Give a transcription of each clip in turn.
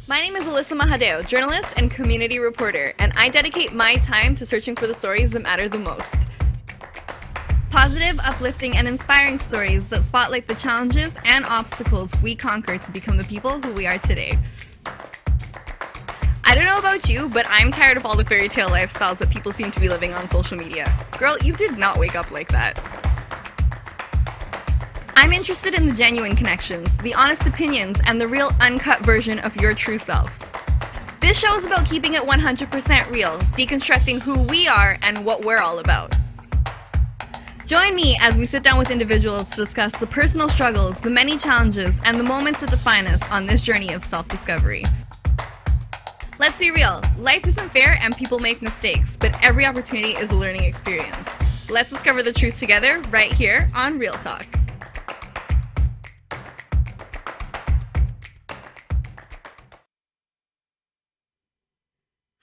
My name is Alyssa Mahadeo, journalist and community reporter, and I dedicate my time to searching for the stories that matter the most. Positive, uplifting, and inspiring stories that spotlight the challenges and obstacles we conquer to become the people who we are today. I don't know about you, but I'm tired of all the fairy tale lifestyles that people seem to be living on social media. Girl, you did not wake up like that. I'm interested in the genuine connections, the honest opinions, and the real uncut version of your true self. This show is about keeping it 100% real, deconstructing who we are and what we're all about. Join me as we sit down with individuals to discuss the personal struggles, the many challenges, and the moments that define us on this journey of self-discovery. Let's be real, life isn't fair and people make mistakes, but every opportunity is a learning experience. Let's discover the truth together right here on Real Talk.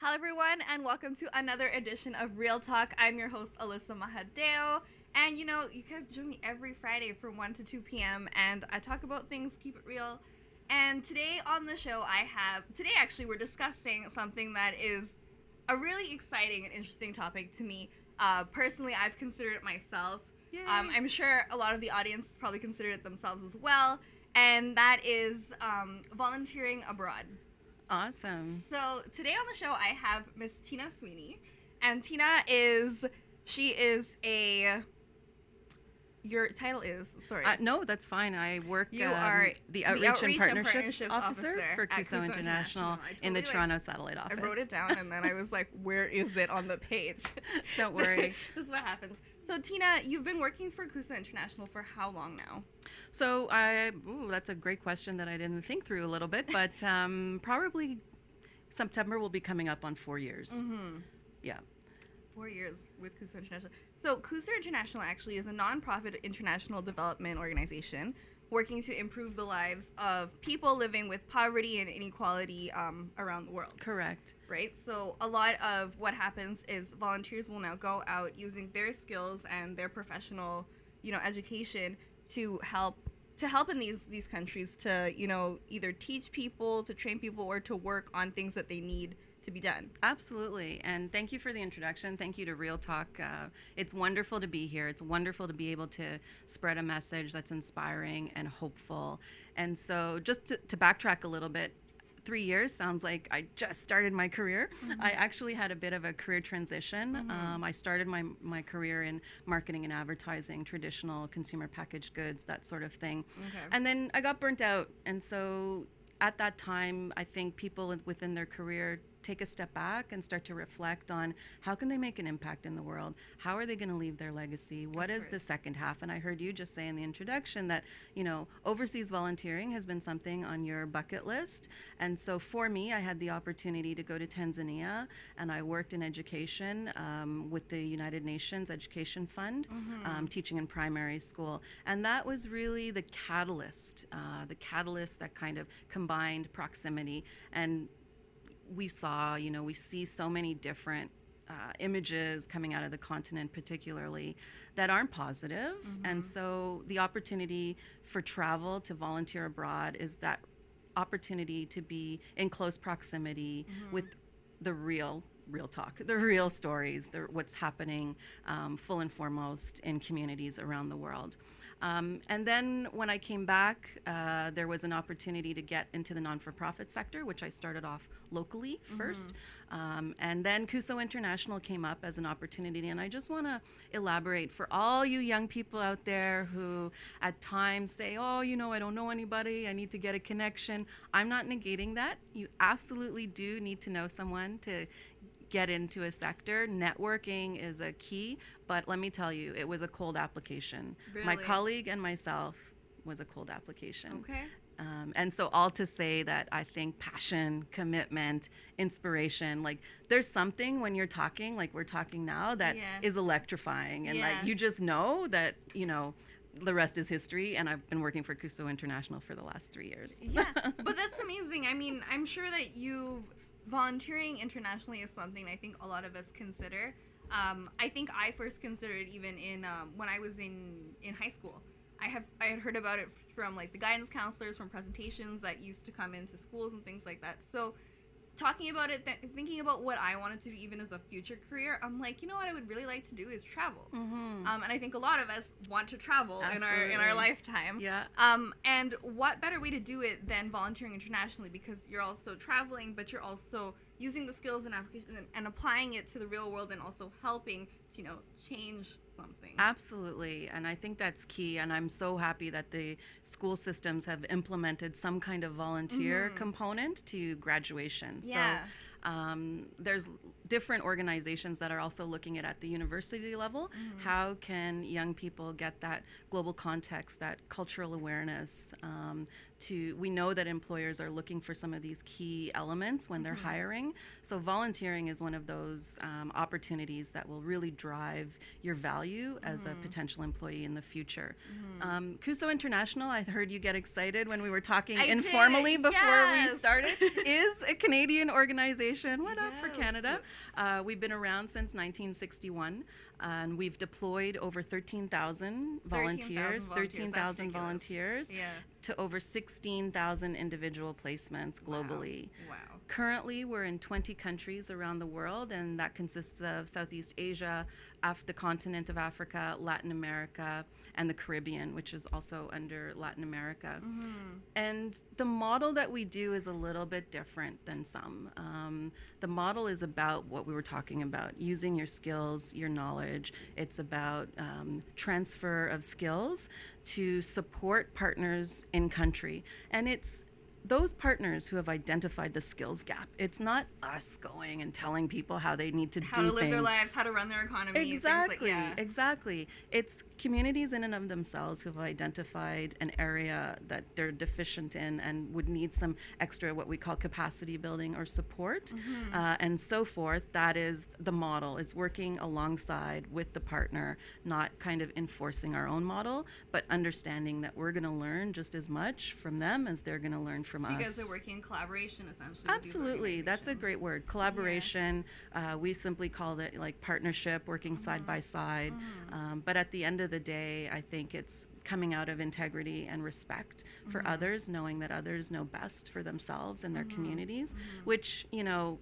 Hello everyone, and welcome to another edition of Real Talk. I'm your host, Alyssa Mahadeo, and you guys join me every Friday from 1 to 2 p.m. and I talk about things, keep it real. And today on the show today we're discussing something that is a really exciting and interesting topic to me. Personally, I've considered it myself. I'm sure a lot of the audience probably considered it themselves as well, and that is volunteering abroad. Awesome. So today on the show I have Miss Tina Sweeney, and Tina your title is, sorry. No, that's fine. I work you are the Outreach and Partnerships Officer for Cuso International in the Toronto Satellite Office. I wrote it down and then I was like, where is it on the page? Don't worry. This is what happens. So Tina, you've been working for Cuso International for how long now? So that's a great question that I didn't think through a little bit, but probably September will be coming up on 4 years. Mm-hmm. Yeah. 4 years with Cuso International. So Cuso International actually is a nonprofit international development organization working to improve the lives of people living with poverty and inequality around the world. Correct. Right? So a lot of what happens is volunteers will now go out using their skills and their professional, education to help in these countries to, either teach people, to train people, or to work on things that they need to be done. Absolutely. And thank you for the introduction. Thank you to Real Talk. It's wonderful to be here. It's wonderful to be able to spread a message that's inspiring and hopeful. And so just to backtrack a little bit, 3 years sounds like I just started my career. Mm-hmm. I actually had a bit of a career transition. Mm-hmm. I started my career in marketing and advertising, traditional consumer packaged goods, that sort of thing. Okay. And then I got burnt out. And so at that time, I think people within their career take a step back and start to reflect on how can they make an impact in the world? How are they going to leave their legacy? What is the second half? And I heard you just say in the introduction that, overseas volunteering has been something on your bucket list. And so for me, I had the opportunity to go to Tanzania, and I worked in education with the United Nations Education Fund, mm-hmm. Teaching in primary school. And that was really the catalyst that kind of combined proximity. And we see so many different images coming out of the continent particularly that aren't positive. Mm-hmm. And so the opportunity for travel to volunteer abroad is that opportunity to be in close proximity mm-hmm. with the real talk, the real stories, what's happening full and foremost in communities around the world. And then when I came back, there was an opportunity to get into the non-for-profit sector, which I started off locally first. Mm-hmm. And then Cuso International came up as an opportunity. And I just want to elaborate for all you young people out there who at times say, oh, I don't know anybody. I need to get a connection. I'm not negating that. You absolutely do need to know someone to get into a sector. Networking is a key, but let me tell you, it was a cold application. Really? My colleague and myself was a cold application. Okay. And so all to say that I think passion, commitment, inspiration, like there's something when you're talking, like we're talking now, that is electrifying. And like you just know that, the rest is history, and I've been working for Cuso International for the last 3 years. Yeah, but that's amazing. I mean, I'm sure that volunteering internationally is something I think a lot of us consider. I think I first considered even in when I was in high school. I had heard about it from like the guidance counselors, from presentations that used to come into schools and things like that. So talking about it, thinking about what I wanted to do even as a future career, I'm like, you know what I would really like to do is travel. And I think a lot of us want to travel in our lifetime. Yeah. And what better way to do it than volunteering internationally, because you're also traveling, but you're also using the skills and application and applying it to the real world and also helping to, you know, change something. Absolutely, and I think that's key, and I'm so happy that the school systems have implemented some kind of volunteer component to graduation. Yeah. So there's different organizations that are also looking at the university level. How can young people get that global context, that cultural awareness? We know that employers are looking for some of these key elements when they're hiring. So volunteering is one of those opportunities that will really drive your value as a potential employee in the future. Cuso International, I heard you get excited when we were talking informally before we started, is a Canadian organization. What up for Canada? We've been around since 1961, and we've deployed over 13,000 volunteers, 13,000 volunteers to over 16,000 individual placements globally. Wow. Currently, we're in 20 countries around the world, and that consists of Southeast Asia, the continent of Africa, Latin America, and the Caribbean, which is also under Latin America. And the model that we do is a little bit different than some. The model is about what we were talking about, using your skills, your knowledge. It's about transfer of skills to support partners in country. And it's those partners who have identified the skills gap. It's not us going and telling people how they need to do things. How to live their lives, how to run their economy. Exactly, things like, exactly. It's communities in and of themselves who have identified an area that they're deficient in and would need some extra what we call capacity building or support and so forth. That is the model, is working alongside with the partner, not kind of enforcing our own model, but understanding that we're going to learn just as much from them as they're going to learn from us. So you guys are working in collaboration, essentially. Absolutely, that's a great word. Collaboration. We simply called it like partnership, working side by side. But at the end of the day, I think it's coming out of integrity and respect for others, knowing that others know best for themselves and their communities, which, you know,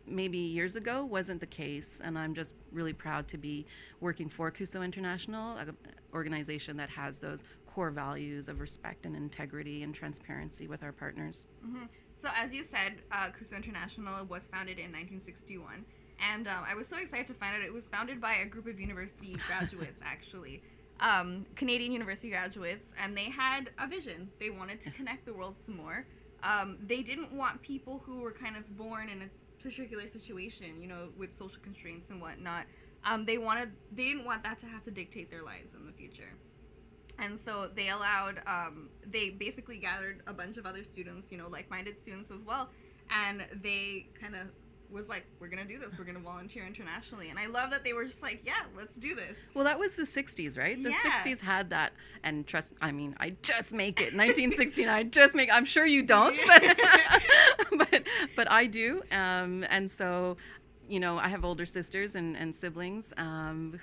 maybe years ago wasn't the case. And I'm just really proud to be working for Cuso International, an organization that has those core values of respect and integrity and transparency with our partners. So as you said, Cuso International was founded in 1961. And I was so excited to find out it was founded by a group of university graduates, actually. Canadian university graduates. And they had a vision. They wanted to connect the world some more. They didn't want people who were kind of born in a particular situation, you know, with social constraints and whatnot. They didn't want that to have to dictate their lives in the future. And so they allowed, they basically gathered a bunch of other students, you know, like-minded students as well. And they kind of was like, we're going to do this. We're going to volunteer internationally. And I love that they were just like, yeah, let's do this. Well, that was the 60s, right? The 60s had that. And I just make it. 1969, I'm sure you don't, but I do. And so, you know, I have older sisters and siblings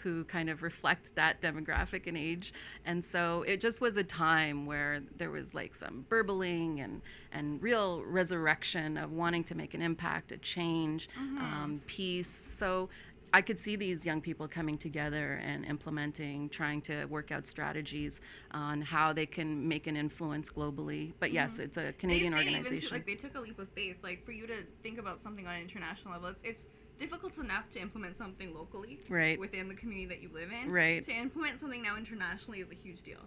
who kind of reflect that demographic and age. And so it just was a time where there was like some burbling and real resurrection of wanting to make an impact, a change, peace. So I could see these young people coming together and implementing, trying to work out strategies on how they can make an influence globally. But yes, it's a Canadian organization. They took a leap of faith. Like, for you to think about something on an international level, it's difficult enough to implement something locally within the community that you live in. To implement something now internationally is a huge deal.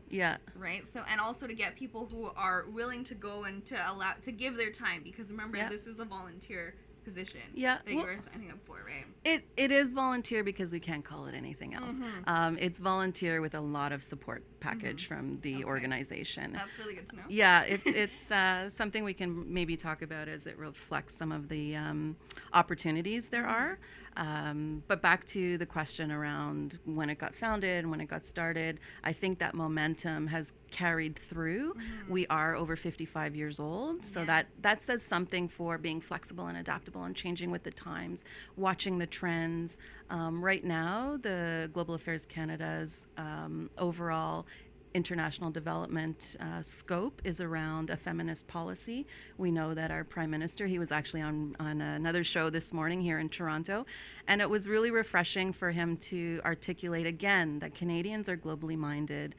Right. So, and also to get people who are willing to go and to give their time, because remember, this is a volunteer position that you are signing up for, right? It is volunteer because we can't call it anything else. It's volunteer with a lot of support package from the organization. That's really good to know. Yeah, it's something we can maybe talk about as it reflects some of the opportunities there are. But back to the question around when it got founded and when it got started, I think that momentum has carried through. We are over 55 years old, so that says something for being flexible and adaptable and changing with the times, watching the trends. Right now, the Global Affairs Canada's overall international development scope is around a feminist policy. We know that our Prime Minister, he was actually on another show this morning here in Toronto, and it was really refreshing for him to articulate again that Canadians are globally minded,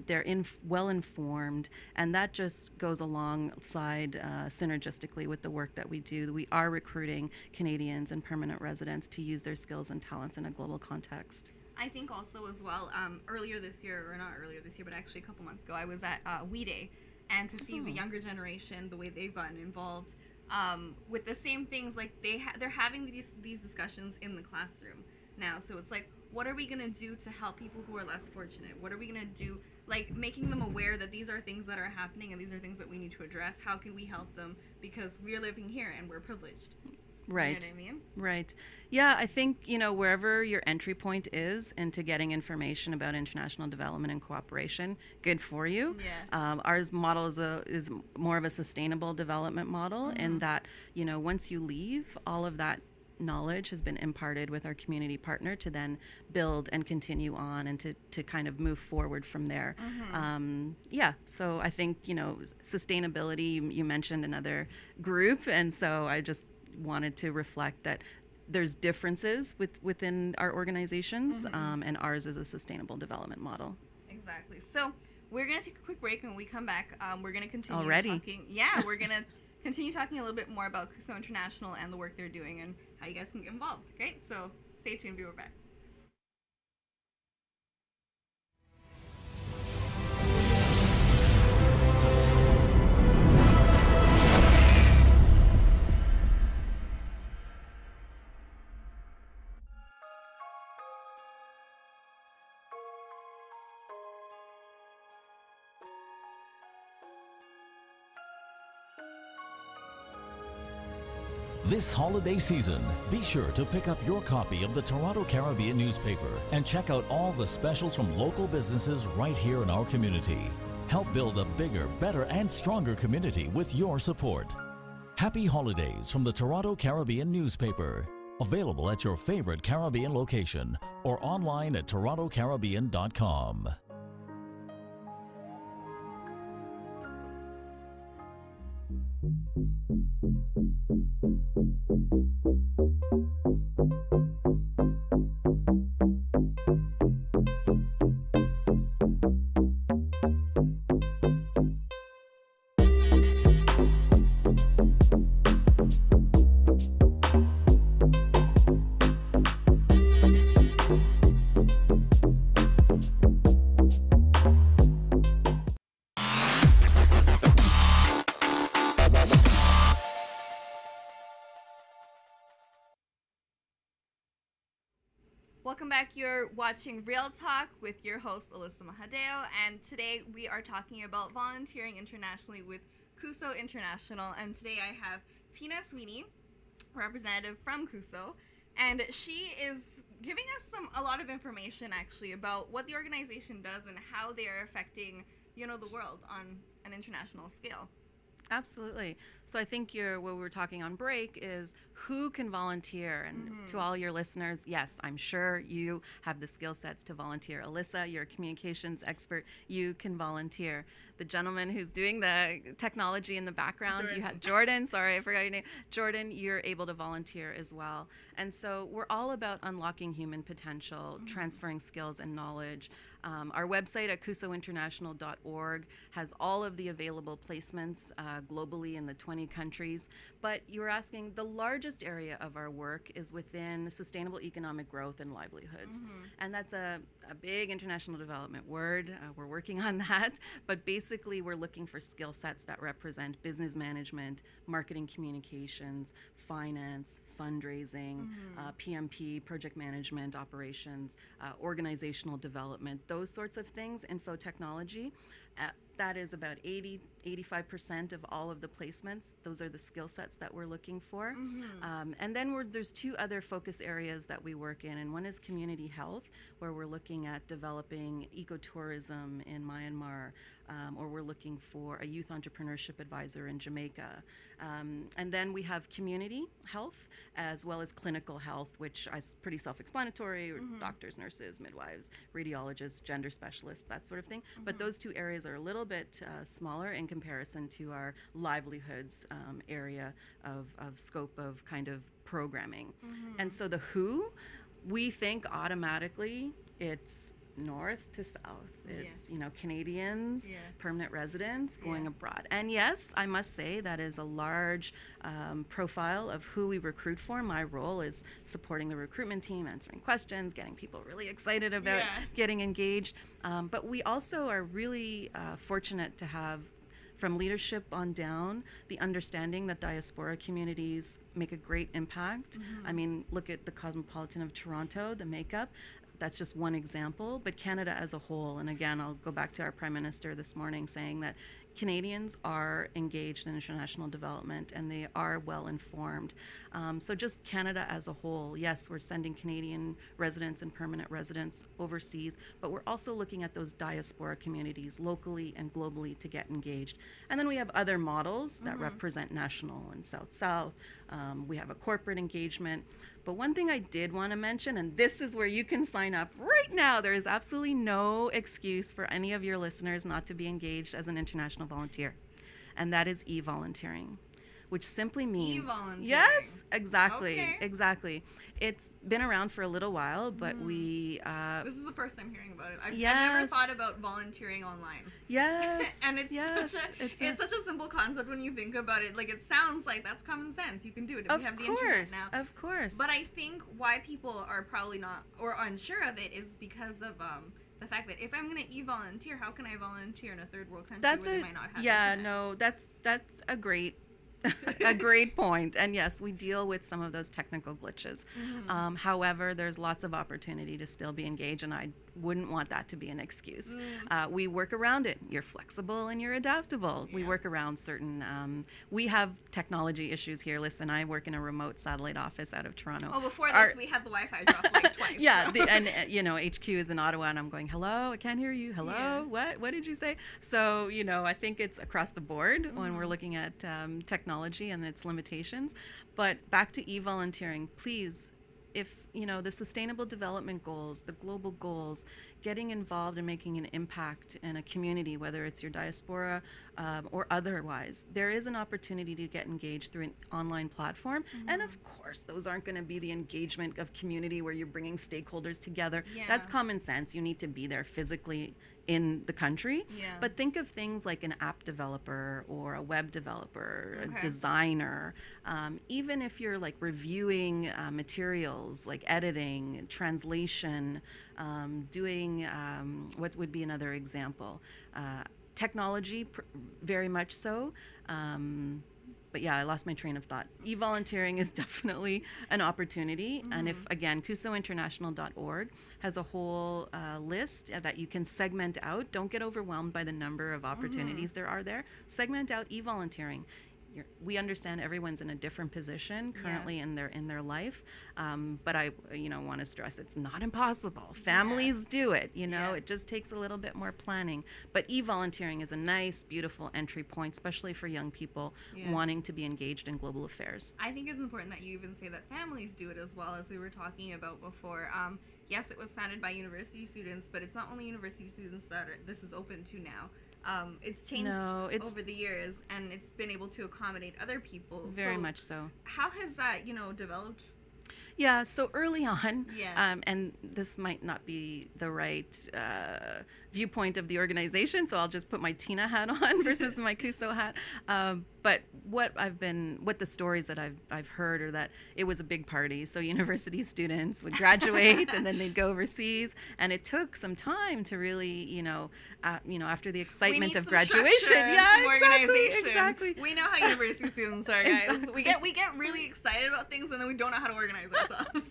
they're well informed, and that just goes alongside synergistically with the work that we do. We are recruiting Canadians and permanent residents to use their skills and talents in a global context. I think also as well, earlier this year, or not earlier this year, but actually a couple months ago, I was at We Day, and to see the younger generation, the way they've gotten involved with the same things, like they're having these discussions in the classroom now. So it's like, what are we going to do to help people who are less fortunate? What are we going to do, like making them aware that these are things that are happening and these are things that we need to address? How can we help them? Because we're living here and we're privileged. Right. You know what I mean? Right. Yeah, I think, wherever your entry point is into getting information about international development and cooperation, good for you. Yeah. Ours model is more of a sustainable development model in that, once you leave, all of that knowledge has been imparted with our community partner to then build and continue on and to kind of move forward from there. So I think, sustainability, you mentioned another group, and so I just wanted to reflect that there's differences within our organizations, and ours is a sustainable development model. Exactly. So we're going to take a quick break, and when we come back, we're going to continue talking. Yeah, we're going to continue talking a little bit more about Cuso International and the work they're doing and how you guys can get involved. Okay, so stay tuned. Be right back. This holiday season, be sure to pick up your copy of the Toronto Caribbean newspaper and check out all the specials from local businesses right here in our community. Help build a bigger, better, and stronger community with your support. Happy holidays from the Toronto Caribbean newspaper. Available at your favorite Caribbean location or online at torontocaribbean.com. Welcome back. You're watching Real Talk with your host, Alyssa Mahadeo, and today we are talking about volunteering internationally with Cuso International, and today I have Tina Sweeney, representative from Cuso, and she is giving us a lot of information actually about what the organization does and how they are affecting, the world on an international scale. Absolutely. So I think what we were talking on break is who can volunteer. And to all your listeners, yes, I'm sure you have the skill sets to volunteer. Alyssa, you're a communications expert. You can volunteer. The gentleman who's doing the technology in the background, you had Jordan. Sorry, I forgot your name. Jordan, you're able to volunteer as well. And so we're all about unlocking human potential, transferring skills and knowledge. Our website at cusointernational.org has all of the available placements globally in the 20 countries. But you were asking, the largest area of our work is within sustainable economic growth and livelihoods. And that's a big international development word. We're working on that. But basically, we're looking for skill sets that represent business management, marketing communications, finance, fundraising, PMP, project management, operations, organizational development, those sorts of things, info technology. That is about 85% of all of the placements. Those are the skill sets that we're looking for. And then there's two other focus areas that we work in. And one is community health, where we're looking at developing ecotourism in Myanmar, or we're looking for a youth entrepreneurship advisor in Jamaica. And then we have community health as well as clinical health, which is pretty self-explanatory, doctors, nurses, midwives, radiologists, gender specialists, that sort of thing. But those two areas are a little bit smaller in comparison to our livelihoods area of scope of kind of programming. And so the who, we think automatically it's north to south. It's, you know, Canadians, permanent residents going abroad. And yes, I must say that is a large profile of who we recruit for. My role is supporting the recruitment team, answering questions, getting people really excited about getting engaged. But we also are really fortunate to have, from leadership on down, the understanding that diaspora communities make a great impact. I mean, look at the Cosmopolitan of Toronto, the makeup. That's just one example, but Canada as a whole, and again, I'll go back to our Prime Minister this morning saying that Canadians are engaged in international development and they are well informed. So just Canada as a whole, yes, we're sending Canadian residents and permanent residents overseas, but we're also looking at those diaspora communities locally and globally to get engaged. And then we have other models that represent national and South-South. We have a corporate engagement. But one thing I did want to mention, and this is where you can sign up right now. There is absolutely no excuse for any of your listeners not to be engaged as an international volunteer. And that is e-volunteering, which simply means... E-volunteering. Yes, exactly, Okay. exactly. It's been around for a little while, but we... This is the first time hearing about it. I've Yes. never thought about volunteering online. Yes, And it's yes. it's such a simple concept when you think about it. Like, it sounds like that's common sense. You can do it. Of We have the course, internet now. of course. But I think why people are probably not or unsure of it is because of the fact that if I'm going to e-volunteer, how can I volunteer in a third world country That's where a they might not have yeah, internet? no, that's a great a great point. And yes, we deal with some of those technical glitches. However, there's lots of opportunity to still be engaged, and I wouldn't want that to be an excuse. We work around it. You're flexible and you're adaptable. We work around certain, we have technology issues here. Listen, I work in a remote satellite office out of Toronto. Oh, before this, we had the Wi-Fi drop like twice. Yeah, so. and you know, HQ is in Ottawa, and I'm going, hello, I can't hear you. Hello, what did you say? So, you know, I think it's across the board when we're looking at technology and its limitations. But back to e-volunteering, please, if, you know, the sustainable development goals, the global goals, getting involved and making an impact in a community, whether it's your diaspora or otherwise, there is an opportunity to get engaged through an online platform. And of course, those aren't going to be the engagement of community where you're bringing stakeholders together. That's common sense. You need to be there physically in the country. But think of things like an app developer or a web developer, a designer. Even if you're like reviewing materials, like editing, translation, doing what would be another example? Technology, very much so. But yeah, I lost my train of thought. E-volunteering is definitely an opportunity. And if, again, cusointernational.org has a whole list that you can segment out. Don't get overwhelmed by the number of opportunities there are there. Segment out e-volunteering. We understand everyone's in a different position currently in their life, but I want to stress it's not impossible. Families do it, you know. It just takes a little bit more planning. But e-volunteering is a nice, beautiful entry point, especially for young people wanting to be engaged in global affairs. I think it's important that you even say that families do it as well, as we were talking about before. Yes, it was founded by university students, but it's not only university students that this is open to now. It's changed over the years, and it's been able to accommodate other people. Very much so. How has that, developed? Yeah, so early on, and this might not be the right But what the stories that I've heard are that it was a big party. So university students would graduate and then they'd go overseas, and it took some time to really, after the excitement of graduation, exactly. We know how university students are, guys. Exactly. We get really excited about things, and then we don't know how to organize ourselves.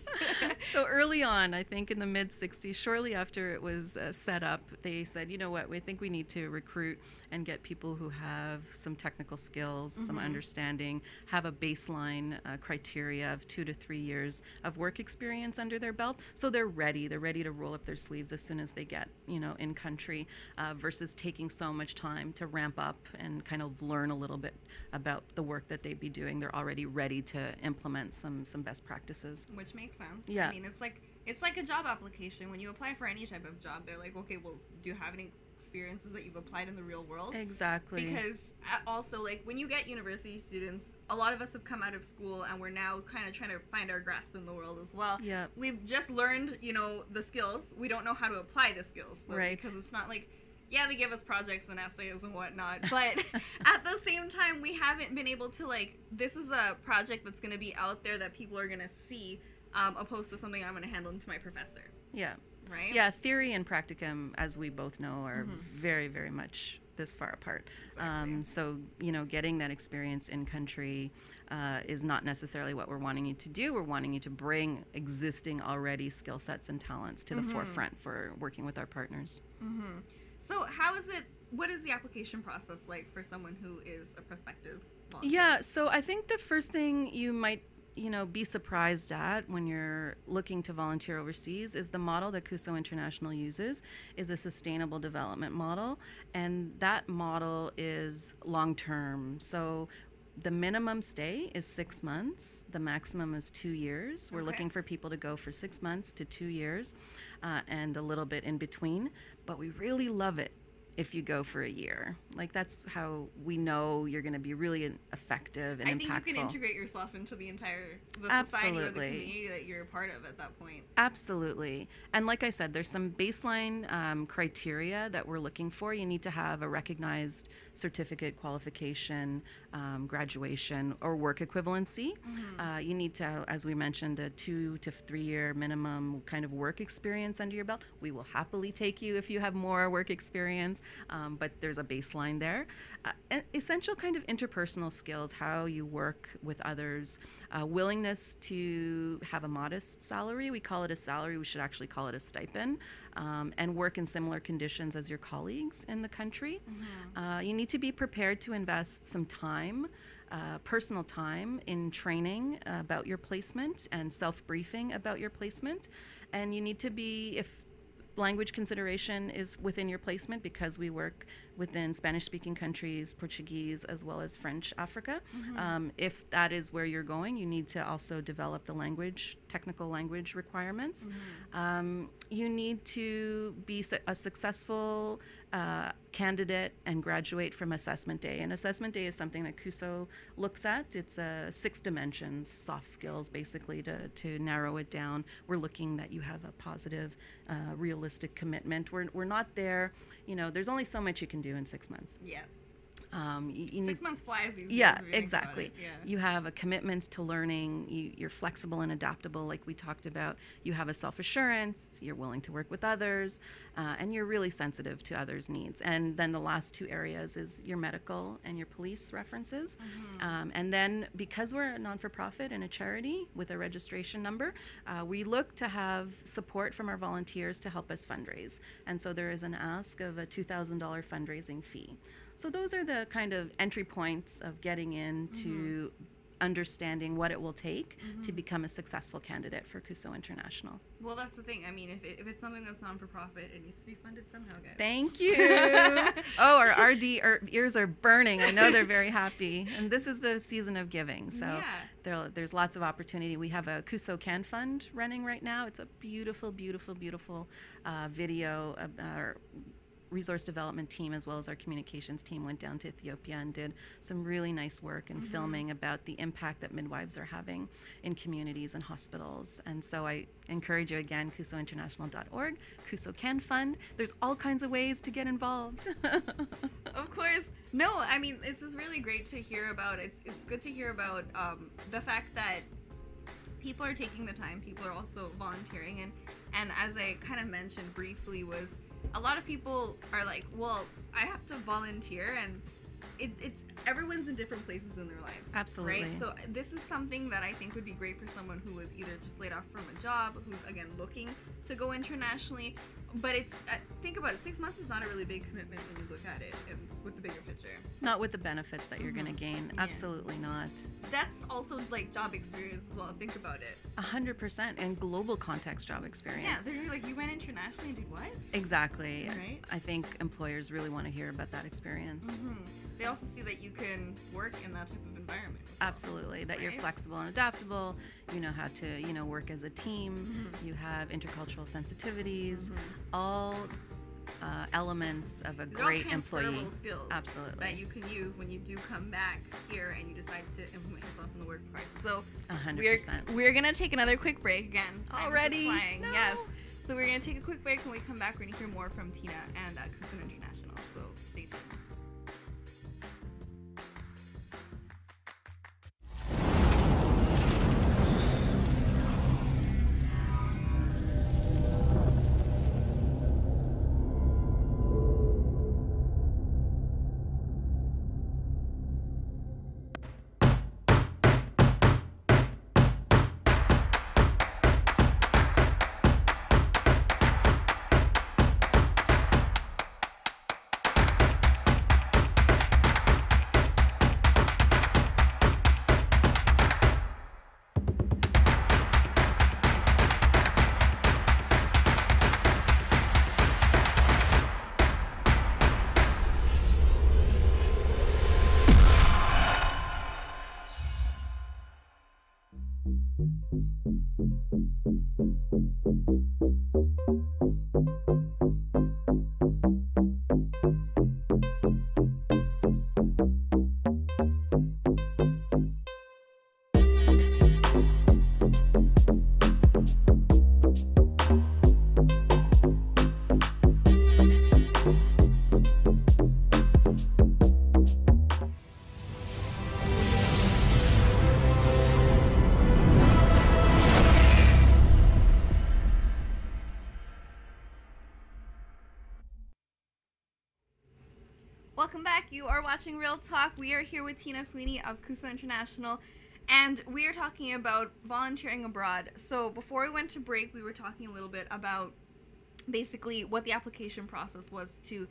So early on, I think in the mid '60s, shortly after it was set up, they said, you know what, we think we need to recruit and get people who have some technical skills, some understanding, have a baseline criteria of 2 to 3 years of work experience under their belt, so they're ready to roll up their sleeves as soon as they get in country, versus taking so much time to ramp up and kind of learn a little bit about the work that they'd be doing. They're already ready to implement some best practices, which makes sense. Yeah, I mean, it's like a job application. When you apply for any type of job, they're like, okay, well, do you have any experiences that you've applied in the real world? Exactly. Because also, like, when you get university students, a lot of us have come out of school and we're now kind of trying to find our grasp in the world as well. Yeah. We've just learned, the skills. We don't know how to apply the skills. Though, right. Because it's not like, yeah, they give us projects and essays and whatnot, but at the same time, we haven't been able to, like, this is a project that's going to be out there that people are going to see, opposed to something I'm going to handle to my professor. Yeah. Right? Yeah, theory and practicum, as we both know, are very, very much this far apart. Exactly. So, getting that experience in country is not necessarily what we're wanting you to do. We're wanting you to bring existing already skill sets and talents to the forefront for working with our partners. So what is the application process like for someone who is a prospective volunteer? Yeah, so I think the first thing you might be surprised at when you're looking to volunteer overseas is the model that Cuso International uses is a sustainable development model, and that model is long-term. So the minimum stay is 6 months. The maximum is 2 years. We're looking for people to go for 6 months to 2 years, and a little bit in between. But we really love it if you go for a year. Like, that's how we know you're going to be really effective and impactful. I think you can integrate yourself into the society or the community that you're a part of at that point. Absolutely. And like I said, there's some baseline criteria that we're looking for. You need to have a recognized certificate, qualification, graduation, or work equivalency. You need to, as we mentioned, a 2 to 3 year minimum kind of work experience under your belt. We will happily take you if you have more work experience. But there's a baseline there. Essential kind of interpersonal skills, how you work with others, willingness to have a modest salary. We call it a salary. We should actually call it a stipend, and work in similar conditions as your colleagues in the country. You need to be prepared to invest some time, personal time, in training about your placement and self-briefing about your placement. And you need to be, if language consideration is within your placement, because we work within Spanish-speaking countries, Portuguese, as well as French Africa. If that is where you're going, you need to also develop the technical language requirements. You need to be a successful candidate and graduate from assessment day. And assessment day is something that Cuso looks at. It's 6 dimensions, soft skills, basically, to narrow it down. We're looking that you have a positive, realistic commitment. We're not there, there's only so much you can do in 6 months. Yeah. You 6 months flies these days. Yeah, exactly. Yeah. You have a commitment to learning. You're flexible and adaptable, like we talked about. You have a self-assurance. You're willing to work with others, and you're really sensitive to others' needs. And then the last 2 areas is your medical and your police references. And then, because we're a non-for-profit and a charity with a registration number, we look to have support from our volunteers to help us fundraise. And so there is an ask of a $2,000 fundraising fee. So those are the kind of entry points of getting into understanding what it will take to become a successful candidate for Cuso International. Well, that's the thing. I mean, if it's something that's non-for-profit, it needs to be funded somehow, guys. Thank you. Oh, our RD ears are burning. I know they're very happy. And this is the season of giving. So there's lots of opportunity. We have a Cuso Can Fund running right now. It's a beautiful, beautiful, beautiful video resource development team as well as our communications team went down to Ethiopia and did some really nice work in filming about the impact that midwives are having in communities and hospitals. And so I encourage you again, cusointernational.org, Cuso Can Fund. There's all kinds of ways to get involved. Of course. No, I mean, this is really great to hear about. It's good to hear about the fact that people are taking the time, people are also volunteering, and as I kind of mentioned briefly, was a lot of people are like, well, I have to volunteer, and it's everyone's in different places in their lives. Absolutely. Right? So this is something that I think would be great for someone who was either just laid off from a job, who's again looking to go internationally. But it's think about it, 6 months is not a really big commitment when you look at it with the bigger picture. Not with the benefits that you're going to gain. Yeah. Absolutely not. That's also like job experience as well. Think about it. 100%, and global context job experience. Yeah, so you're like, you went internationally and did what? Exactly. Right. I think employers really want to hear about that experience. They also see that you can work in that type of environment. Absolutely, that you're Right. flexible and adaptable. You know how to, work as a team. You have intercultural sensitivities. All elements of a They're all great employee. transferable skills Absolutely. that you can use when you do come back here and you decide to implement yourself in the workforce. So 100%. we're gonna take another quick break again. Time is just Already? flying. No. Yes. So we're gonna take a quick break. When we come back, we're gonna hear more from Tina and Cuso International. So stay tuned. Welcome back. You are watching Real Talk. We are here with Tina Sweeney of Cuso International, and we are talking about volunteering abroad. So before we went to break, we were talking a little bit about basically what the application process was to,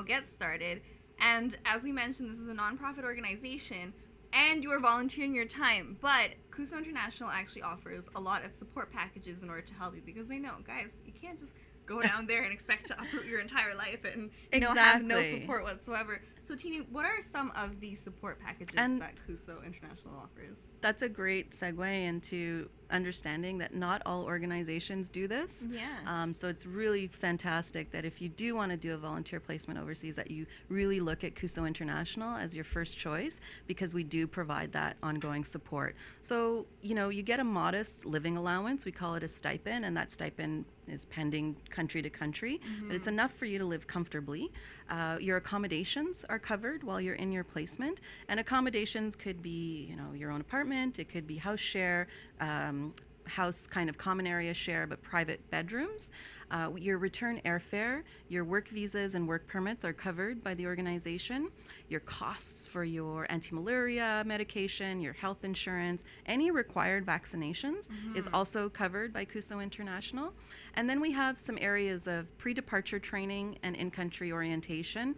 get started. And as we mentioned, this is a nonprofit organization, and you are volunteering your time. But Cuso International actually offers a lot of support packages in order to help you, because they know, guys, you can't just go down there and expect to uproot your entire life and have no support whatsoever. So Tina, what are some of the support packages that Cuso International offers? That's a great segue into understanding that not all organizations do this. Yeah. So it's really fantastic that if you do want to do a volunteer placement overseas, that you really look at Cuso International as your first choice, because we do provide that ongoing support. So, you get a modest living allowance. We call it a stipend, and that stipend is pending country to country, but it's enough for you to live comfortably. Your accommodations are covered while you're in your placement, and accommodations could be, your own apartment, it could be house share, house kind of common area share, but private bedrooms. Your return airfare, your work visas and work permits are covered by the organization. Your costs for your anti-malaria medication, your health insurance, any required vaccinations is also covered by Cuso International. And then we have some areas of pre-departure training and in-country orientation.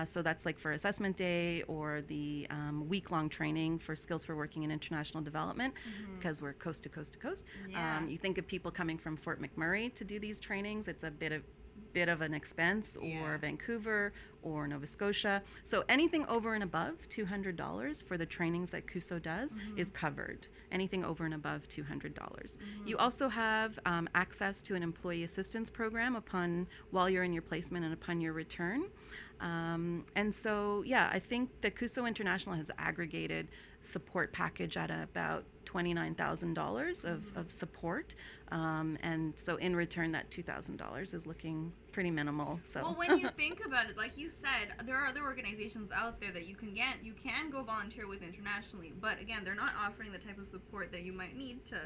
So that's like for assessment day or the week-long training for skills for working in international development, because we're coast to coast to coast. Yeah. You think of people coming from Fort McMurray to do these trainings. It's a bit bit of an expense, or Vancouver or Nova Scotia. So anything over and above $200 for the trainings that Cuso does is covered. Anything over and above $200. You also have access to an employee assistance program while you're in your placement and upon your return. And so, yeah, I think that Cuso International has aggregated support package at about $29,000 of support. And so in return, that $2,000 is looking pretty minimal. So. Well, when you think about it, like you said, there are other organizations out there that you can go volunteer with internationally, but again, they're not offering the type of support that you might need to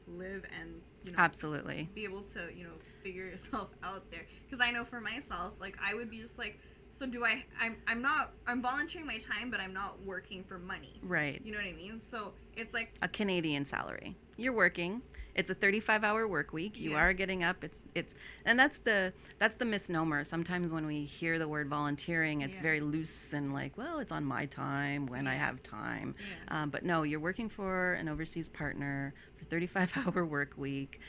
live and, absolutely be able to, figure yourself out there. Because I know for myself, like, I would be just like, so I'm volunteering my time, but I'm not working for money. Right. You know what I mean? So it's like a Canadian salary. You're working. It's a 35-hour work week. You are getting up. And that's the misnomer. Sometimes when we hear the word volunteering, it's very loose and like, well, it's on my time when I have time. Yeah. But no, you're working for an overseas partner for 35-hour work week.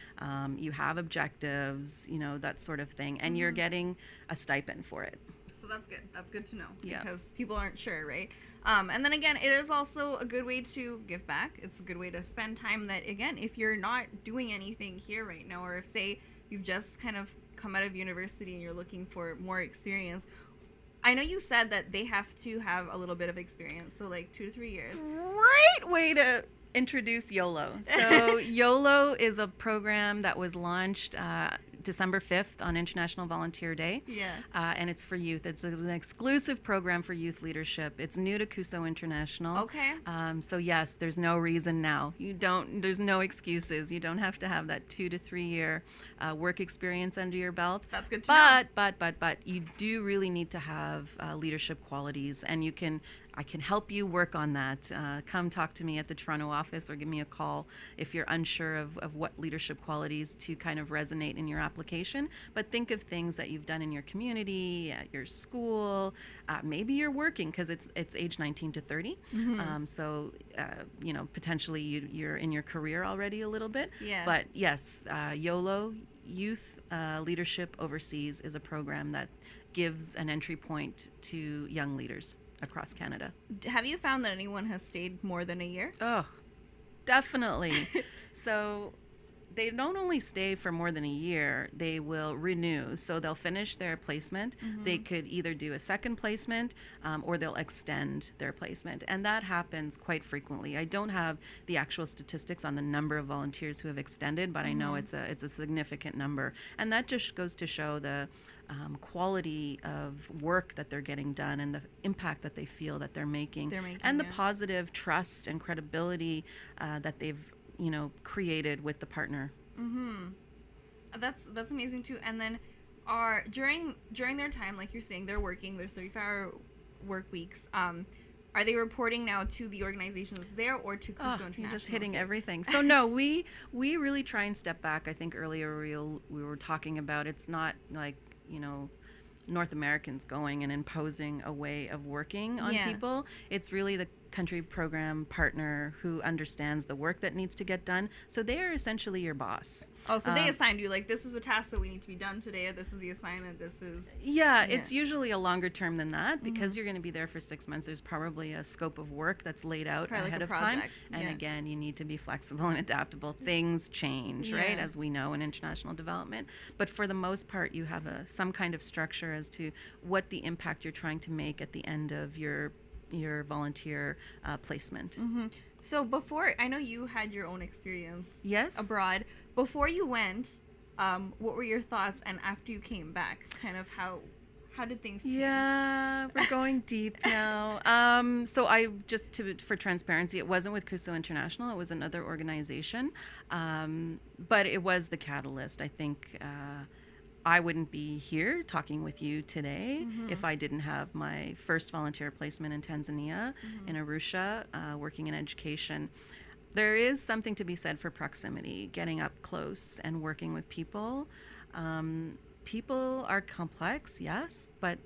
You have objectives, that sort of thing, and you're getting a stipend for it. So that's good. That's good to know because people aren't sure, right? And then again, it is also a good way to give back. It's a good way to spend time that, again, if you're not doing anything here right now, or if, say, you've just kind of come out of university and you're looking for more experience. I know you said that they have to have a little bit of experience, so like 2 to 3 years. Great way to introduce YOLO. So YOLO is a program that was launched December 5th on International Volunteer Day. Yeah. And it's for youth. It's an exclusive program for youth leadership. It's new to Cuso International. Okay. So yes, there's no reason now. There's no excuses. You don't have to have that 2 to 3 year work experience under your belt. That's good to know. But you do really need to have leadership qualities, and I can help you work on that. Come talk to me at the Toronto office or give me a call if you're unsure of what leadership qualities to kind of resonate in your application. But think of things that you've done in your community, at your school. Maybe you're working because it's age 19 to 30. So, potentially you're in your career already a little bit. Yeah. But yes, YOLO, Youth Leadership Overseas, is a program that gives an entry point to young leaders across Canada. Have you found that anyone has stayed more than a year? Oh, definitely. So they don't only stay for more than a year, they will renew. So they'll finish their placement. They could either do a second placement or they'll extend their placement. And that happens quite frequently. I don't have the actual statistics on the number of volunteers who have extended, but I know it's a significant number. And that just goes to show the quality of work that they're getting done and the impact that they feel that they're making and the positive trust and credibility that they've created with the partner. That's amazing too. And then during their time, like you're saying, they're working, there's 35-hour work weeks. Are they reporting now to the organizations there or to Cuso International? You're just hitting everything. So no, we really try and step back. I think earlier we were talking about it's not like North Americans going and imposing a way of working on people. It's really the country program partner who understands the work that needs to get done. So they are essentially your boss. Oh, so they assigned you, like, this is the task that we need to be done today, or this is the assignment, this is... Yeah, it's usually a longer term than that because you're going to be there for 6 months. There's probably a scope of work that's laid out ahead of time. And again, you need to be flexible and adaptable. Things change, right, as we know in international development. But for the most part, you have some kind of structure as to what the impact you're trying to make at the end of your volunteer placement. So before, I know you had your own experience abroad. Before you went, what were your thoughts? And after you came back, kind of how did things change? Yeah, we're going deep now. So for transparency, it wasn't with Cuso International. It was another organization. But it was the catalyst. I think I wouldn't be here talking with you today if I didn't have my first volunteer placement in Tanzania, in Arusha, working in education. There is something to be said for proximity, getting up close and working with people. People are complex, yes, but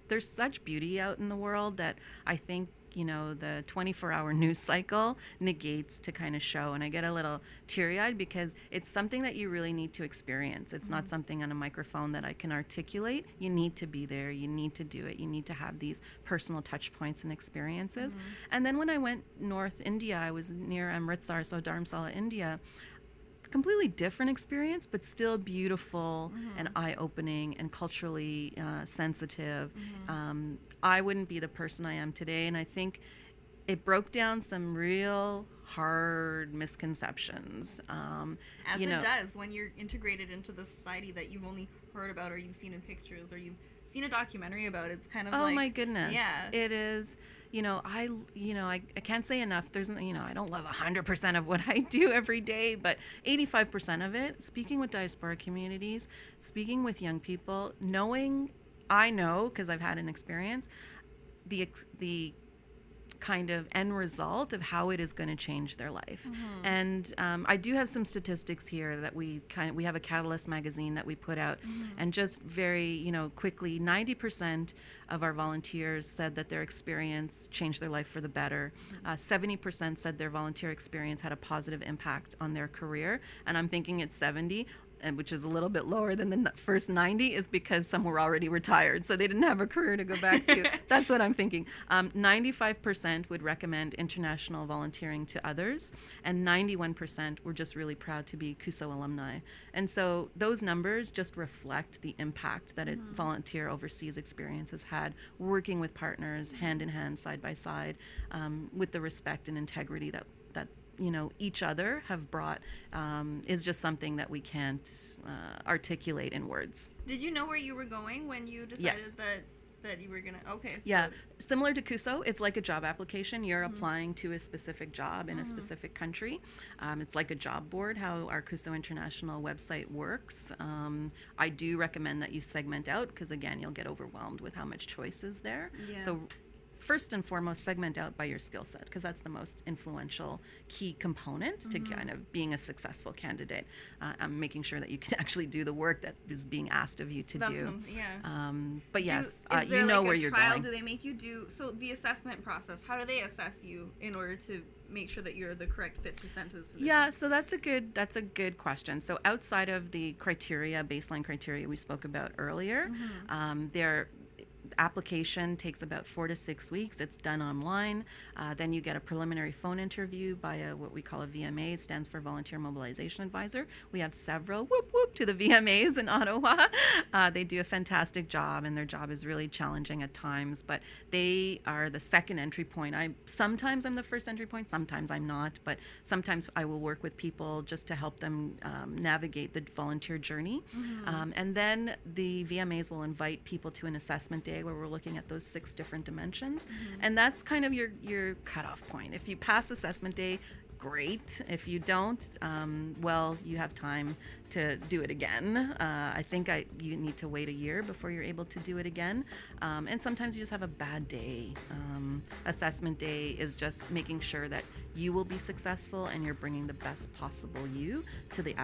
there's such beauty out in the world that I think the 24-hour news cycle negates to kind of show. And I get a little teary-eyed because it's something that you really need to experience. It's not something on a microphone that I can articulate. You need to be there. You need to do it. You need to have these personal touch points and experiences. And then when I went North India, I was near Amritsar, so Dharamsala, India. Completely different experience, but still beautiful and eye-opening and culturally sensitive. I wouldn't be the person I am today, and I think it broke down some real hard misconceptions. As it does when you're integrated into the society that you've only heard about or you've seen in pictures or you've seen a documentary about. It's kind of my goodness. Yeah. It is. I can't say enough. There's, I don't love 100% of what I do every day, but 85% of it, speaking with diaspora communities, speaking with young people, I know, because I've had an experience, the kind of end result of how it is going to change their life. And I do have some statistics here that we have a Catalyst magazine that we put out, and just very quickly, 90% of our volunteers said that their experience changed their life for the better. 70% said their volunteer experience had a positive impact on their career, and I'm thinking it's 70. Which is a little bit lower than the first 90, is because some were already retired, so they didn't have a career to go back to. That's what I'm thinking. 95% would recommend international volunteering to others, and 91% were just really proud to be Cuso alumni. And so those numbers just reflect the impact that a volunteer overseas experience has had, working with partners, hand in hand, side by side, with the respect and integrity that each other have brought, is just something that we can't articulate in words. Did you know where you were going when you decided that you were gonna? Okay. Yeah, similar to Cuso, it's like a job application. You're applying to a specific job in a specific country. It's like a job board, how our Cuso International website works. I do recommend that you segment out, because again, you'll get overwhelmed with how much choice is there. Yeah. So first and foremost, segment out by your skill set, because that's the most influential key component to kind of being a successful candidate. Making sure that you can actually do the work that is being asked of you to do. But yes, you know where you're going. Do they make you do the assessment process? How do they assess you in order to make sure that you're the correct fit to send to this position? Yeah, so that's a good question. So outside of the baseline criteria we spoke about earlier, there. Application takes about 4 to 6 weeks. It's done online. Then you get a preliminary phone interview by what we call a VMA, stands for Volunteer Mobilization Advisor. We have several, whoop whoop, to the VMAs in Ottawa. They do a fantastic job, and their job is really challenging at times, but they are the second entry point. Sometimes I'm the first entry point, sometimes I'm not, but sometimes I will work with people just to help them navigate the volunteer journey. And then the VMAs will invite people to an assessment day where we're looking at those 6 different dimensions. And that's kind of your cutoff point. If you pass assessment day, great. If you don't, well, you have time to do it again. I think you need to wait a year before you're able to do it again. And sometimes you just have a bad day. Assessment day is just making sure that you will be successful and you're bringing the best possible you to the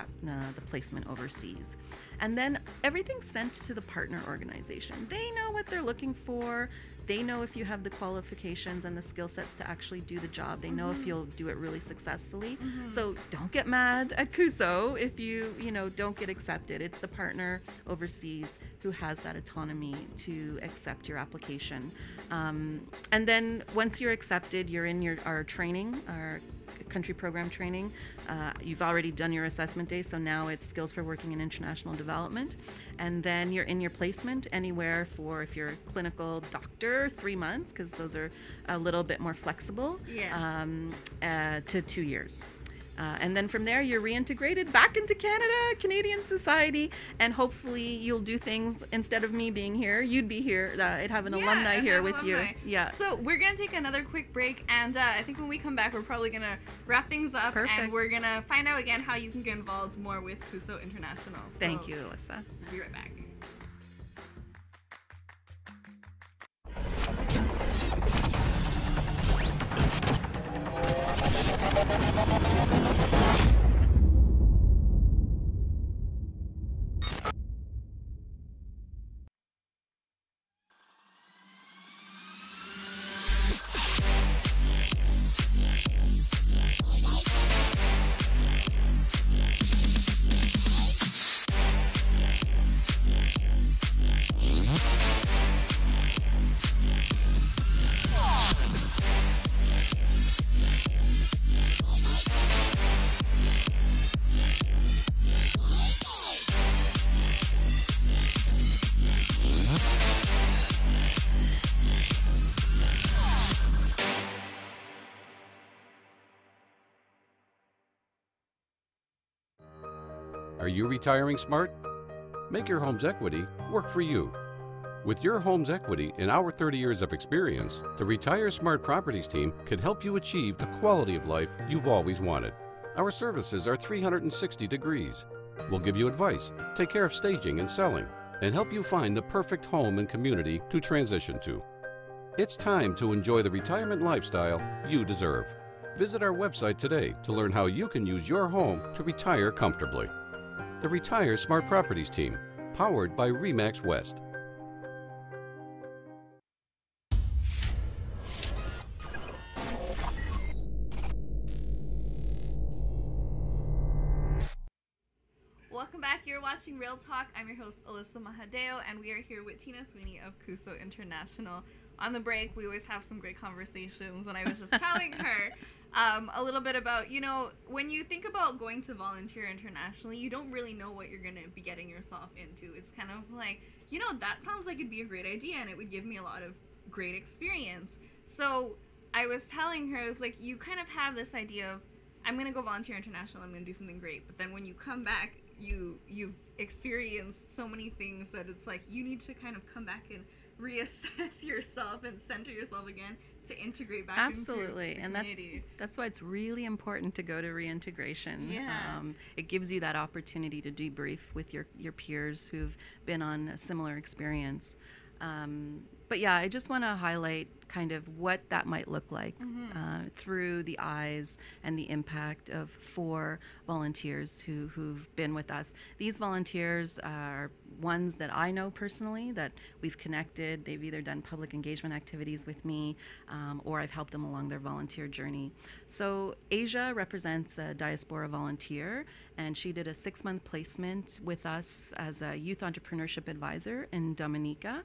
placement overseas. And then everything's sent to the partner organization. They know what they're looking for. They know if you have the qualifications and the skill sets to actually do the job. They know if you'll do it really successfully. So don't get mad at Cuso if you don't get accepted. It's the partner overseas who has that autonomy to accept your application. And then once you're accepted, you're in our training, our country program training. You've already done your assessment day, so now it's skills for working in international development. And then you're in your placement anywhere for, if you're a clinical doctor, 3 months, because those are a little bit more flexible, to 2 years. And then from there, you're reintegrated back into Canada, Canadian society, and hopefully you'll do things, instead of me being here, you'd be here. I'd have an alumni here with you. Yeah. So we're going to take another quick break, and I think when we come back, we're probably going to wrap things up. Perfect. And we're going to find out again how you can get involved more with Cuso International. Thank you, Alyssa. We'll be right back. Are you retiring smart? Make your home's equity work for you. With your home's equity and our 30 years of experience, the Retire Smart Properties team can help you achieve the quality of life you've always wanted. Our services are 360 degrees. We'll give you advice, take care of staging and selling, and help you find the perfect home and community to transition to. It's time to enjoy the retirement lifestyle you deserve. Visit our website today to learn how you can use your home to retire comfortably. The Retire Smart Properties team, powered by RE/MAX West. Welcome back. You're watching Real Talk. I'm your host, Alyssa Mahadeo, and we are here with Tina Sweeney of Cuso International. On the break, we always have some great conversations, and I was just telling her a little bit about, you know, when you think about going to volunteer internationally, you don't really know what you're going to be getting yourself into. It's kind of like, you know, that sounds like it'd be a great idea, and it would give me a lot of great experience. So I was telling her, I was like, you kind of have this idea of, I'm going to go volunteer international, I'm going to do something great. But then when you come back, you've experienced so many things that it's like you need to kind of come back and reassess yourself and center yourself again to integrate back Absolutely. into the And community. that's why it's really important to go to reintegration. Yeah. It gives you that opportunity to debrief with your peers who've been on a similar experience. But yeah, I just want to highlight kind of what that might look like through the eyes and the impact of 4 volunteers who've been with us. These volunteers are ones that I know personally, that we've connected. They've either done public engagement activities with me or I've helped them along their volunteer journey. So Asia represents a diaspora volunteer, and she did a 6-month placement with us as a youth entrepreneurship advisor in Dominica.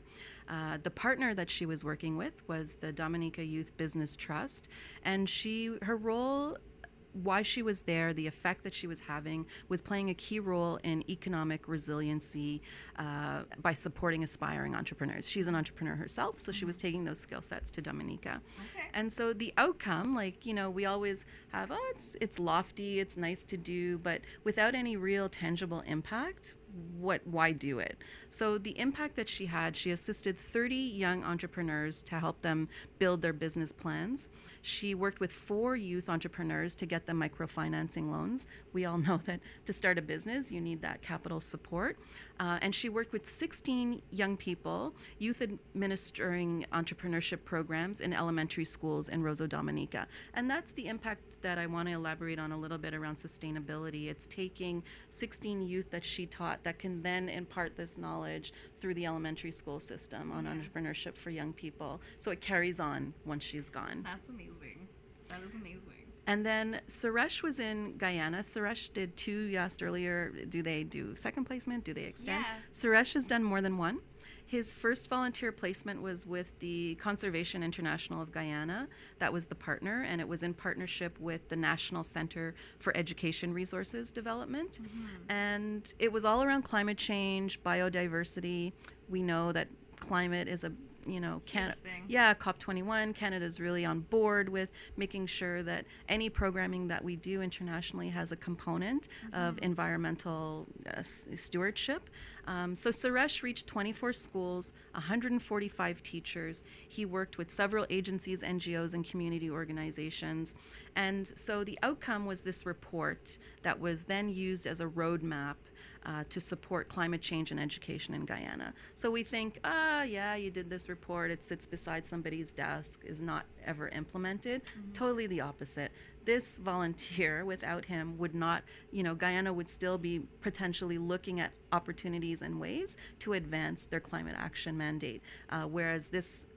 The partner that she was working with was the Dominica Youth Business Trust, and her role, why she was there, the effect that she was having, was playing a key role in economic resiliency by supporting aspiring entrepreneurs. She's an entrepreneur herself, so she was taking those skill sets to Dominica. Okay. And so the outcome, like, you know, we always have, it's lofty, it's nice to do, but without any real tangible impact, why do it? So the impact that she had, she assisted 30 young entrepreneurs to help them build their business plans. She worked with 4 youth entrepreneurs to get them microfinancing loans. We all know that to start a business, you need that capital support. And she worked with 16 young people, youth administering entrepreneurship programs in elementary schools in Rosa Dominica. And that's the impact that I want to elaborate on a little bit around sustainability. It's taking 16 youth that she taught that can then impart this knowledge through the elementary school system on entrepreneurship for young people. So it carries on once she's gone. That's amazing. That is amazing. And then Suresh was in Guyana. Suresh did 2, you asked earlier, do they do second placement? Do they extend? Yeah. Suresh has done more than 1. His first volunteer placement was with the Conservation International of Guyana. That was the partner, and it was in partnership with the National Center for Education Resources Development. And it was all around climate change, biodiversity. We know that climate is a COP21, Canada's really on board with making sure that any programming that we do internationally has a component of environmental stewardship. So Suresh reached 24 schools, 145 teachers. He worked with several agencies, NGOs, and community organizations. And so the outcome was this report that was then used as a roadmap to support climate change and education in Guyana. So we think, yeah, you did this report, it sits beside somebody's desk, is not ever implemented. Totally the opposite. This volunteer, without him, would not, Guyana would still be potentially looking at opportunities and ways to advance their climate action mandate. Whereas this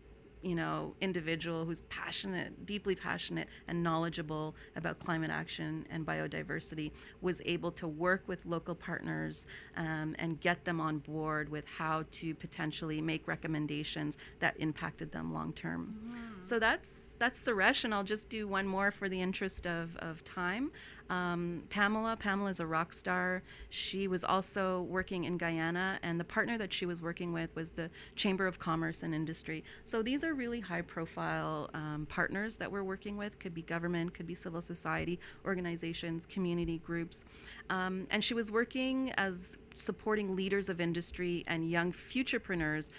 individual who's passionate, deeply passionate and knowledgeable about climate action and biodiversity was able to work with local partners and get them on board with how to potentially make recommendations that impacted them long term. So that's that's Suresh, and I'll just do one more for the interest of time. Pamela is a rock star. She was also working in Guyana, and the partner that she was working with was the Chamber of Commerce and Industry. So these are really high-profile partners that we're working with. Could be government, could be civil society organizations, community groups. And she was working as supporting leaders of industry and young futurepreneurs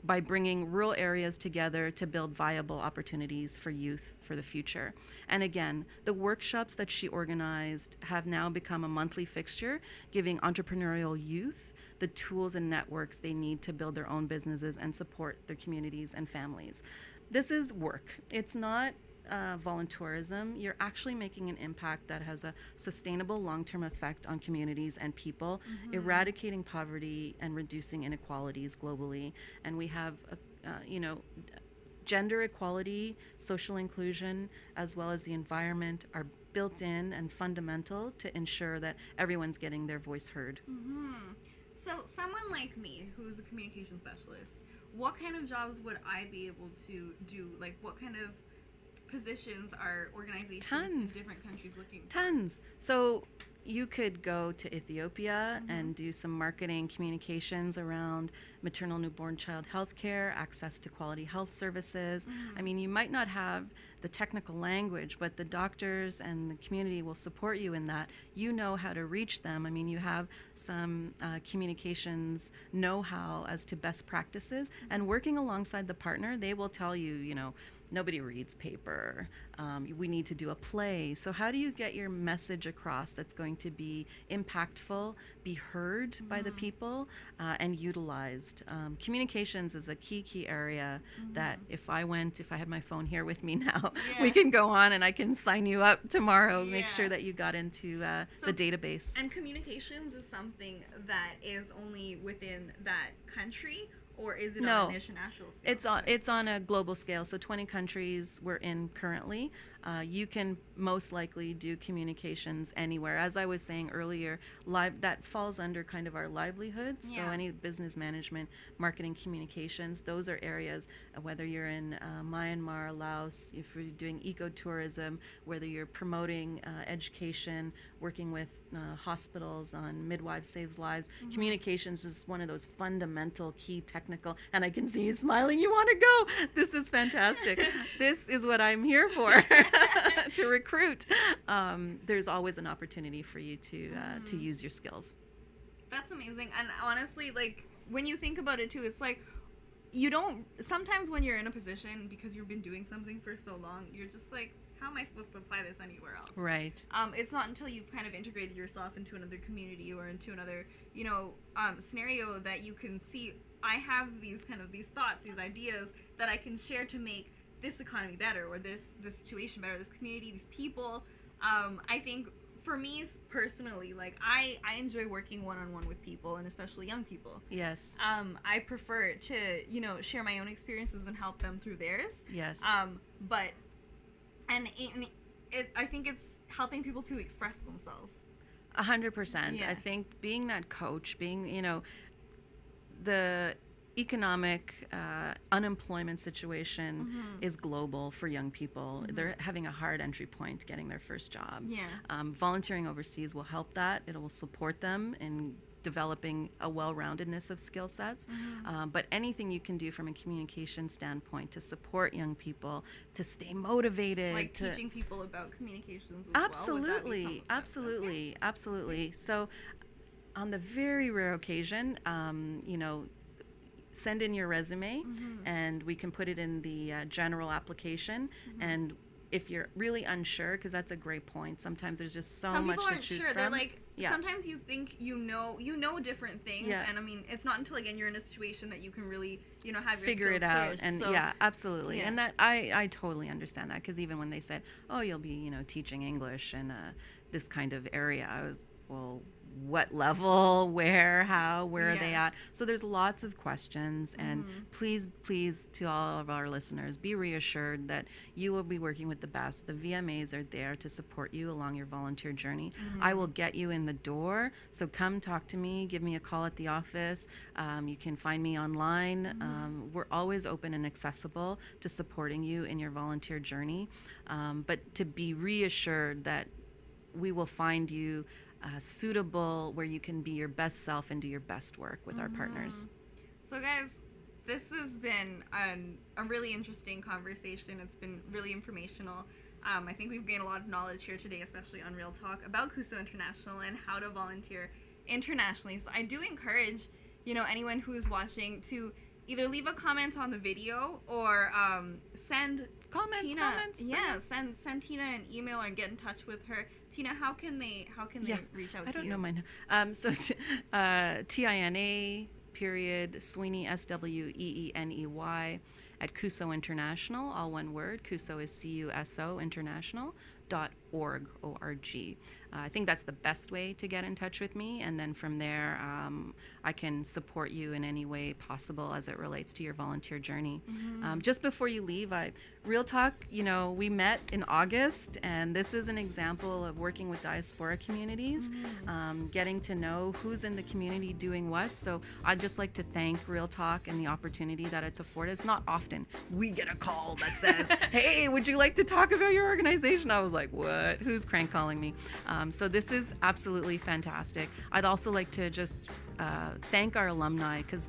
by bringing rural areas together to build viable opportunities for youth for the future. And again, the workshops that she organized have now become a monthly fixture, giving entrepreneurial youth the tools and networks they need to build their own businesses and support their communities and families. This is work. It's not volunteerism. You're actually making an impact that has a sustainable long-term effect on communities and people, eradicating poverty and reducing inequalities globally. And we have, gender equality, social inclusion, as well as the environment are built in and fundamental to ensure that everyone's getting their voice heard. So someone like me, who's a communication specialist, what kind of jobs would I be able to do? Like, what kind of positions are organizations in different countries looking for? Tons. So you could go to Ethiopia and do some marketing communications around maternal newborn child health care, access to quality health services. I mean, you might not have the technical language, but the doctors and the community will support you in that. You know how to reach them. I mean, you have some communications know-how as to best practices, and working alongside the partner, they will tell you, nobody reads paper. We need to do a play. So how do you get your message across that's going to be impactful, be heard by the people, and utilized? Communications is a key area that if I had my phone here with me now, we can go on and I can sign you up tomorrow, make sure that you got into the database. And communications is something that is only within that country? Or is it on an international scale? It's on a global scale. So 20 countries we're in currently. You can most likely do communications anywhere. As I was saying earlier, that falls under kind of our livelihoods. So any business management, marketing, communications, those are areas, whether you're in Myanmar, Laos, if you're doing ecotourism, whether you're promoting education, working with hospitals on Midwives Saves Lives. Communications is one of those fundamental key technical, and I can see you smiling, you want to go. This is fantastic. This is what I'm here for. To recruit. There's always an opportunity for you to use your skills. That's amazing. And honestly, like, when you think about it too, it's like sometimes when you're in a position, because you've been doing something for so long, you're just like, how am I supposed to apply this anywhere else? Right. It's not until you've kind of integrated yourself into another community or into another, scenario that you can see, I have these thoughts, these ideas that I can share to make this economy better, or this situation better, this community, these people. I think for me personally, like, I enjoy working one-on-one with people, and especially young people. Yes. I prefer to, share my own experiences and help them through theirs. Yes. I think it's helping people to express themselves. 100%. Yeah. I think being that coach, the economic unemployment situation is global for young people. They're having a hard entry point getting their first job. Yeah. Volunteering overseas will help that. It will support them in developing a well-roundedness of skill sets. But anything you can do from a communication standpoint to support young people, to stay motivated. Like teaching people about communications as absolutely, well? Absolutely, Okay. absolutely. So on the very rare occasion, send in your resume and we can put it in the general application. And if you're really unsure, because that's a great point, sometimes there's just so much to choose from. They're like, sometimes you think you know different things, and I mean, it's not until again you're in a situation that you can really have your figure skills it out. first. And So, absolutely. And that I totally understand that, because even when they said, oh, you'll be teaching English in this kind of area, I was, well, what level, where, how, where are they at? So there's lots of questions, and please, to all of our listeners, be reassured that you will be working with the best. The VMAs are there to support you along your volunteer journey. I will get you in the door, so come talk to me, give me a call at the office. You can find me online. We're always open and accessible to supporting you in your volunteer journey, but to be reassured that we will find you suitable where you can be your best self and do your best work with our partners. So guys, this has been a really interesting conversation. It's been really informational. I think we've gained a lot of knowledge here today, especially on Real Talk, about Cuso International and how to volunteer internationally. So I do encourage, anyone who's watching to either leave a comment on the video or send Tina, send Tina an email or get in touch with her. Tina, how can they reach out to you? I don't know mine. So Tina Sweeney SWEENEY at Cuso International, all one word. Cuso is CUSO International.org. O-R-G. I think that's the best way to get in touch with me, and then from there I can support you in any way possible as it relates to your volunteer journey. Just before you leave, Real Talk, we met in August, and this is an example of working with diaspora communities, getting to know who's in the community doing what. So I'd just like to thank Real Talk and the opportunity that it's afforded. It's not often we get a call that says, hey, would you like to talk about your organization? I was like, what? Who's crank calling me? So this is absolutely fantastic. I'd also like to just thank our alumni, because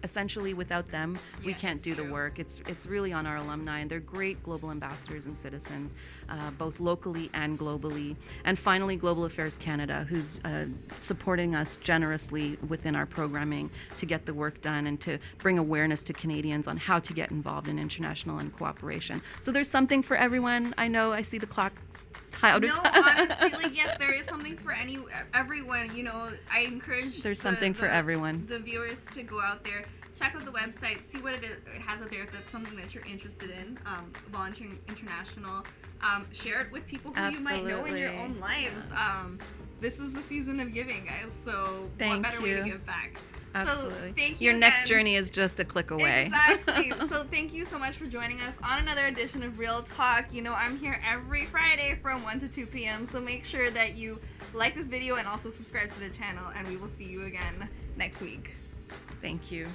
essentially without them we can't do the work. It's really on our alumni, and they're great global ambassadors and citizens, both locally and globally. And finally, Global Affairs Canada, who's supporting us generously within our programming to get the work done and to bring awareness to Canadians on how to get involved in international and cooperation. So there's something for everyone. I know I see the clock out of time. Honestly, yes, there is something for everyone. I encourage something for everyone. The viewers to go out there, check out the website, see what it has out there if that's something that you're interested in. Volunteering International. Share it with people who you might know in your own lives. This is the season of giving, guys. So what better way to give back? Absolutely. So thank you. Your next journey is just a click away. Exactly. So thank you so much for joining us on another edition of Real Talk. I'm here every Friday from 1 to 2 p.m. So make sure that you like this video and also subscribe to the channel, and we will see you again next week. Thank you.